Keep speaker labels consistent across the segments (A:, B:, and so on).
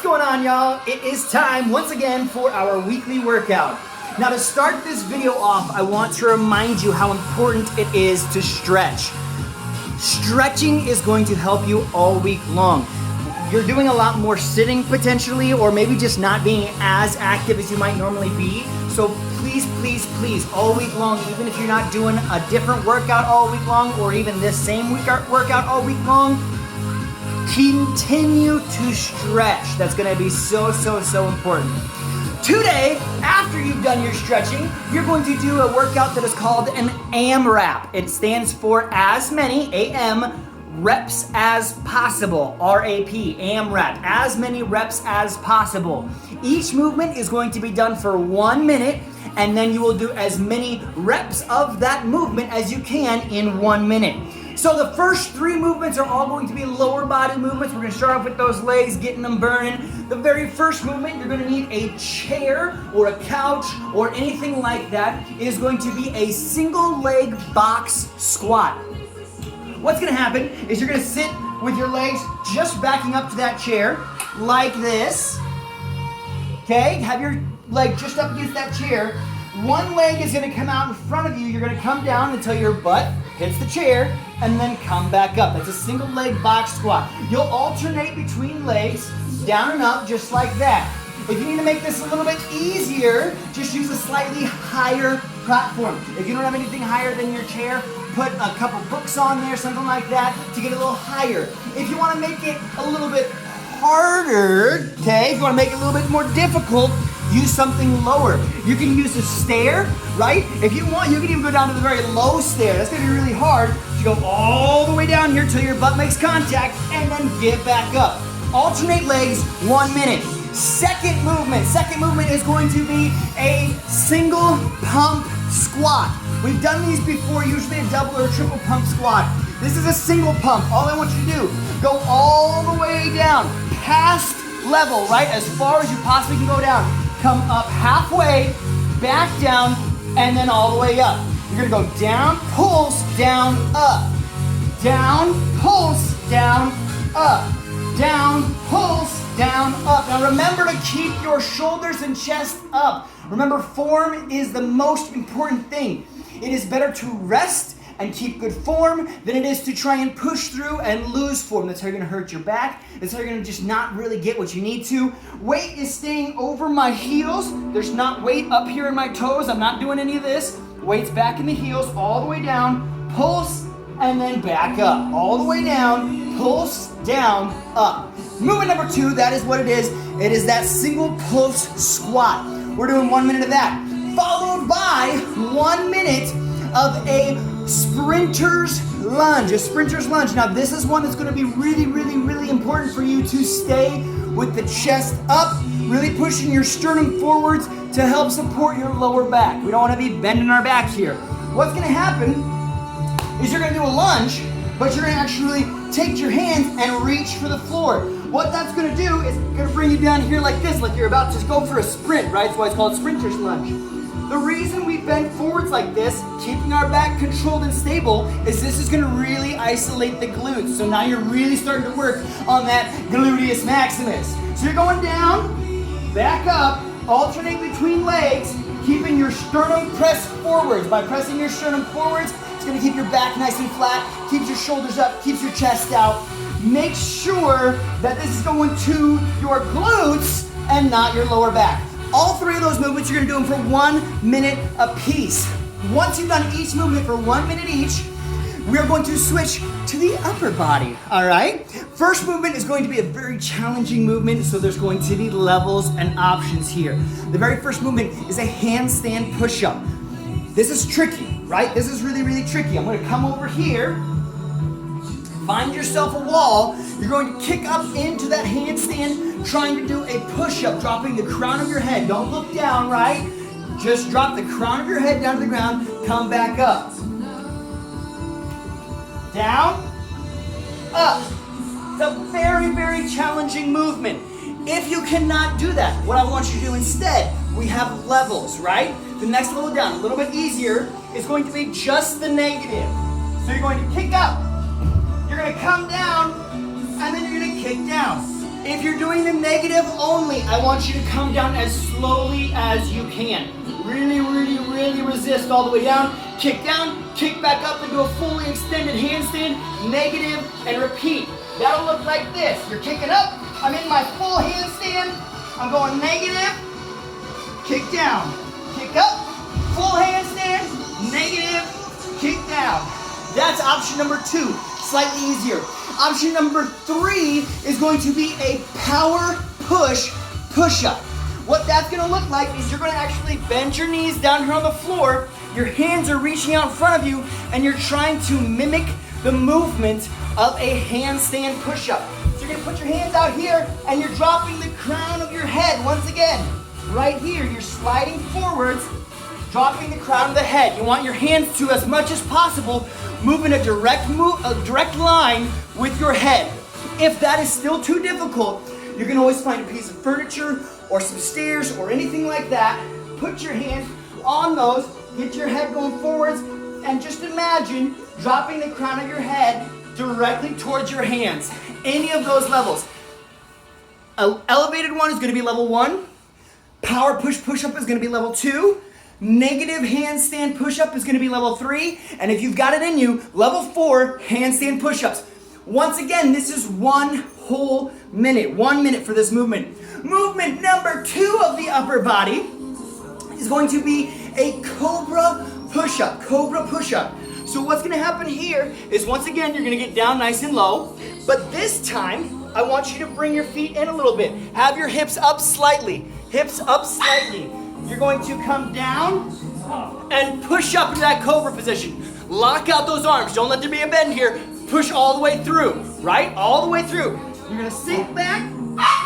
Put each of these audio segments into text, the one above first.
A: going on, y'all? It is time once again for our weekly workout. Now to start this video off, I want to remind you how important it is to stretch. Stretching is going to help you all week long. You're doing a lot more sitting potentially, or maybe just not being as active as you might normally be. So please, please, please, all week long, even if you're not doing a different workout all week long, or even this same workout all week long, continue to stretch. That's gonna be so important. Today, after you've done your stretching, you're going to do a workout that is called an AMRAP. It stands for as many, A-M, reps as possible, R-A-P, AMRAP, as many reps as possible. Each movement is going to be done for 1 minute, and then you will do as many reps of that movement as you can in 1 minute. So the first 3 movements are all going to be lower body movements. We're gonna start off with those legs, getting them burning. The very first movement, you're gonna need a chair or a couch or anything like that. It is going to be a single leg box squat. What's gonna happen is you're gonna sit with your legs just backing up to that chair like this. Okay, have your leg just up against that chair. One leg is gonna come out in front of you. You're gonna come down until your butt hits the chair and then come back up. That's a single leg box squat. You'll alternate between legs, down and up, just like that. If you need to make this a little bit easier, just use a slightly higher platform. If you don't have anything higher than your chair, put a couple books on there, something like that, to get a little higher. If you wanna make it a little bit harder, okay, if you wanna make it a little bit more difficult, use something lower. You can use a stair, right? If you want, you can even go down to the very low stair. That's gonna be really hard. You go all the way down here till your butt makes contact and then get back up. Alternate legs, 1 minute. Second movement is going to be a single pump squat. We've done these before, usually a double or a triple pump squat. This is a single pump. All I want you to do, go all the way down, past level, right? As far as you possibly can go down. Come up halfway, back down, and then all the way up. You're gonna go down, pulse, down, up. Down, pulse, down, up. Down, pulse, down, up. Now remember to keep your shoulders and chest up. Remember, form is the most important thing. It is better to rest and keep good form than it is to try and push through and lose form. That's how you're gonna hurt your back. That's how you're gonna just not really get what you need to. Weight is staying over my heels. There's not weight up here in my toes. I'm not doing any of this. Weight's back in the heels, all the way down, pulse, and then back up. All the way down, pulse, down, up. Movement number 2, that is what it is. It is that single pulse squat. We're doing 1 minute of that, followed by 1 minute of a sprinter's lunge, Now this is one that's gonna be really important for you to stay with the chest up, really pushing your sternum forwards to help support your lower back. We don't wanna be bending our back here. What's gonna happen is you're gonna do a lunge, but you're gonna actually take your hands and reach for the floor. What that's gonna do is gonna bring you down here like this, like you're about to go for a sprint, right? That's why it's called sprinter's lunge. The reason we bend forwards like this, keeping our back controlled and stable, is this is gonna really isolate the glutes. So now you're really starting to work on that gluteus maximus. So you're going down, back up, alternate between legs, keeping your sternum pressed forwards. By pressing your sternum forwards, it's gonna keep your back nice and flat, keeps your shoulders up, keeps your chest out. Make sure that this is going to your glutes and not your lower back. All 3 of those movements, you're gonna do them for 1 minute apiece. Once you've done each movement for 1 minute each, we're going to switch to the upper body, all right? First movement is going to be a very challenging movement, so there's going to be levels and options here. The very first movement is a handstand push-up. This is tricky, right? This is really tricky. I'm gonna come over here, find yourself a wall. You're going to kick up into that handstand, trying to do a push-up, dropping the crown of your head. Don't look down, right? Just drop the crown of your head down to the ground, come back up. Down, up. It's a very challenging movement. If you cannot do that, what I want you to do instead, we have levels, right? The next level down, a little bit easier, is going to be just the negative. So you're going to kick up, you're going to come down, and then you're going to kick down. If you're doing the negative only, I want you to come down as slowly as you can. Really, really, really resist all the way down, kick back up and do a fully extended handstand, negative, and repeat. That'll look like this. You're kicking up, I'm in my full handstand, I'm going negative, kick down, kick up, full handstand, negative, kick down. That's option number 2, slightly easier. Option number 3 is going to be a power push-up. What that's gonna look like is you're gonna actually bend your knees down here on the floor, your hands are reaching out in front of you, and you're trying to mimic the movement of a handstand push-up. So you're gonna put your hands out here, and you're dropping the crown of your head once again. Right here, you're sliding forwards, dropping the crown of the head. You want your hands to, as much as possible, move in a direct line with your head. If that is still too difficult, you can always find a piece of furniture or some stairs or anything like that. Put your hands on those, get your head going forwards, and just imagine dropping the crown of your head directly towards your hands. Any of those levels. An elevated one is going to be level 1. Power push-up is going to be level 2. Negative handstand push-up is going to be level 3. And if you've got it in you, level 4 handstand push-ups. Once again, this is 1 whole minute. 1 minute for this movement. Movement number 2 of the upper body is going to be a cobra push-up. Cobra push-up. So what's going to happen here is, once again, you're going to get down nice and low. But this time, I want you to bring your feet in a little bit. Have your hips up slightly. Hips up slightly. You're going to come down and push up into that cobra position. Lock out those arms. Don't let there be a bend here. Push all the way through, right? All the way through. You're gonna sink back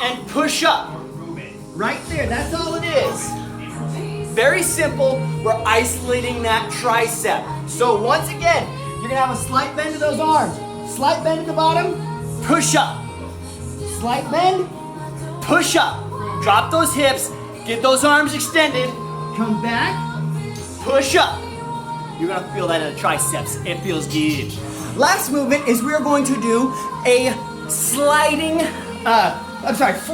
A: and push up. Right there, that's all it is. Very simple, we're isolating that tricep. So once again, you're gonna have a slight bend to those arms. Slight bend at the bottom, push up. Slight bend, push up. Drop those hips, get those arms extended, come back, push up. You're gonna feel that in the triceps, it feels good. Last movement is we're going to do a sliding,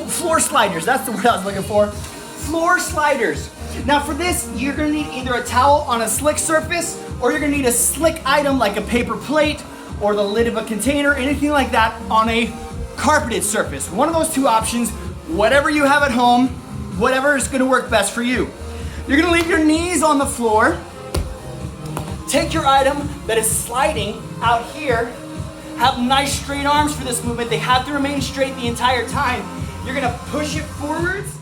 A: floor sliders. That's the word I was looking for. Floor sliders. Now for this, you're gonna need either a towel on a slick surface, or you're gonna need a slick item like a paper plate or the lid of a container, anything like that on a carpeted surface. One of those 2 options, whatever you have at home, whatever is gonna work best for you. You're gonna leave your knees on the floor. Take your item that is sliding out here. Have nice straight arms for this movement. They have to remain straight the entire time. You're gonna push it forwards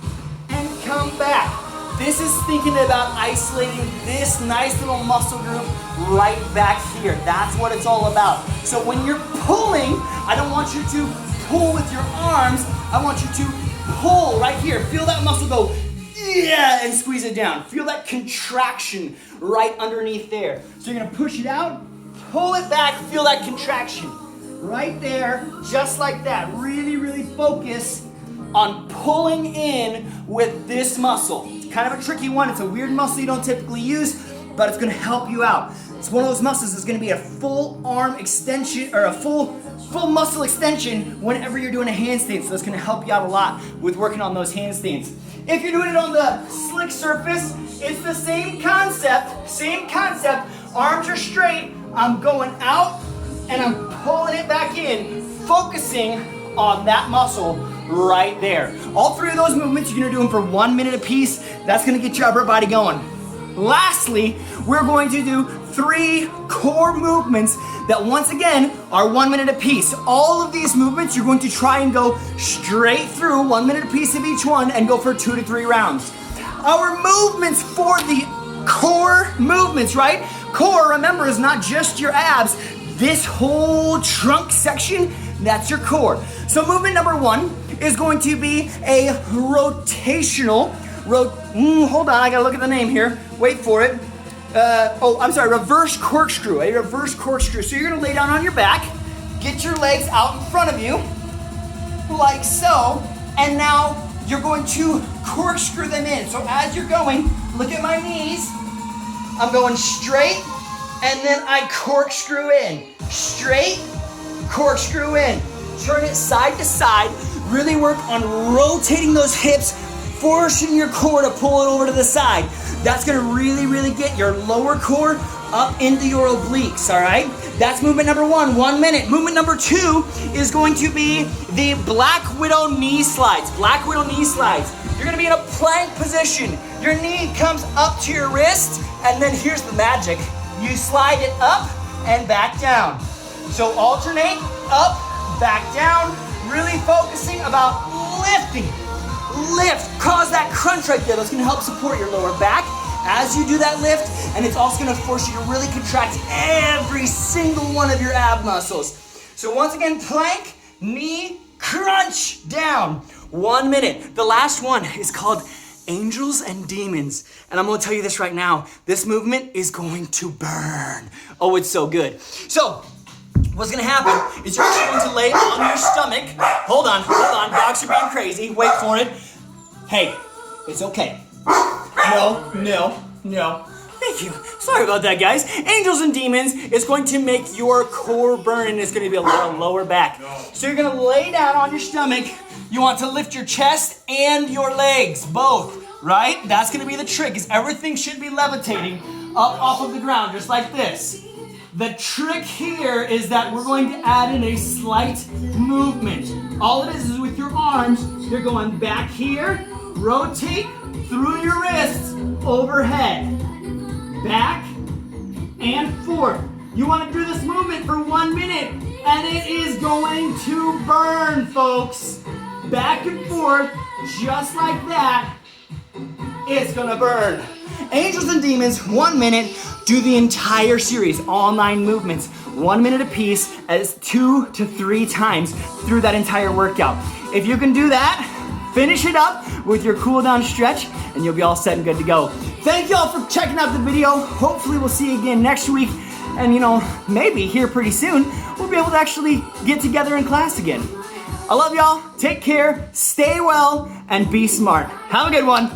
A: and come back. This is thinking about isolating this nice little muscle group right back here. That's what it's all about. So when you're pulling, I don't want you to pull with your arms. I want you to pull right here. Feel that muscle go, yeah, and squeeze it down. Feel that contraction right underneath there. So you're gonna push it out, pull it back, feel that contraction. Right there, just like that. Really, really focus on pulling in with this muscle. It's kind of a tricky one. It's a weird muscle you don't typically use, but it's gonna help you out. It's one of those muscles that's gonna be a full arm extension, or a full muscle extension whenever you're doing a handstand. So that's gonna help you out a lot with working on those handstands. If you're doing it on the slick surface, it's the same concept, Arms are straight, I'm going out and I'm pulling it back in, focusing on that muscle right there. All 3 of those movements, you're gonna do them for 1 minute apiece. That's gonna get your upper body going. Lastly, we're going to do 3 core movements that, once again, are 1 minute apiece. All of these movements, you're going to try and go straight through, 1 minute apiece of each one, and go for 2 to 3 rounds. Our movements for the core movements, right? Core, remember, is not just your abs. This whole trunk section, that's your core. So movement number 1 is going to be a rotational, hold on, I gotta look at the name here. Wait for it. Reverse corkscrew, a reverse corkscrew. So you're gonna lay down on your back, get your legs out in front of you, like so, and now you're going to corkscrew them in. So as you're going, look at my knees. I'm going straight, and then I corkscrew in. Straight, corkscrew in. Turn it side to side. really work on rotating those hips, forcing your core to pull it over to the side. That's gonna really, really get your lower core up into your obliques, all right? That's movement number 1, 1 minute. Movement number 2 is going to be the Black Widow knee slides. Black Widow knee slides. You're gonna be in a plank position. Your knee comes up to your wrist, and then here's the magic. You slide it up and back down. So alternate, up, back down, really focusing about lifting. Lift, cause that crunch right there. That's gonna help support your lower back as you do that lift, and it's also gonna force you to really contract every single one of your ab muscles. So once again, plank, knee, crunch, down. 1 minute. The last one is called Angels and Demons. And I'm gonna tell you this right now, this movement is going to burn. Oh, it's so good. So, what's gonna happen is you're actually going to lay on your stomach. Hold on, dogs are being crazy, wait for it. Hey, it's okay. No. Thank you. Sorry about that, guys. Angels and Demons is going to make your core burn, and it's going to be a little lower back. So you're going to lay down on your stomach. You want to lift your chest and your legs, both, right? That's going to be the trick, is everything should be levitating up off of the ground, just like this. The trick here is that we're going to add in a slight movement. All it is with your arms, you're going back here, rotate through your wrists, overhead, back and forth. You want to do this movement for 1 minute, and it is going to burn, folks. Back and forth, just like that. It's gonna burn. Angels and Demons, 1 minute. Do the entire series, all 9 movements, 1 minute apiece, as 2 to 3 times through that entire workout. If you can do that, finish it up with your cool down stretch, and you'll be all set and good to go. Thank y'all for checking out the video. Hopefully we'll see you again next week, and maybe here pretty soon, we'll be able to actually get together in class again. I love y'all, take care, stay well, and be smart. Have a good one.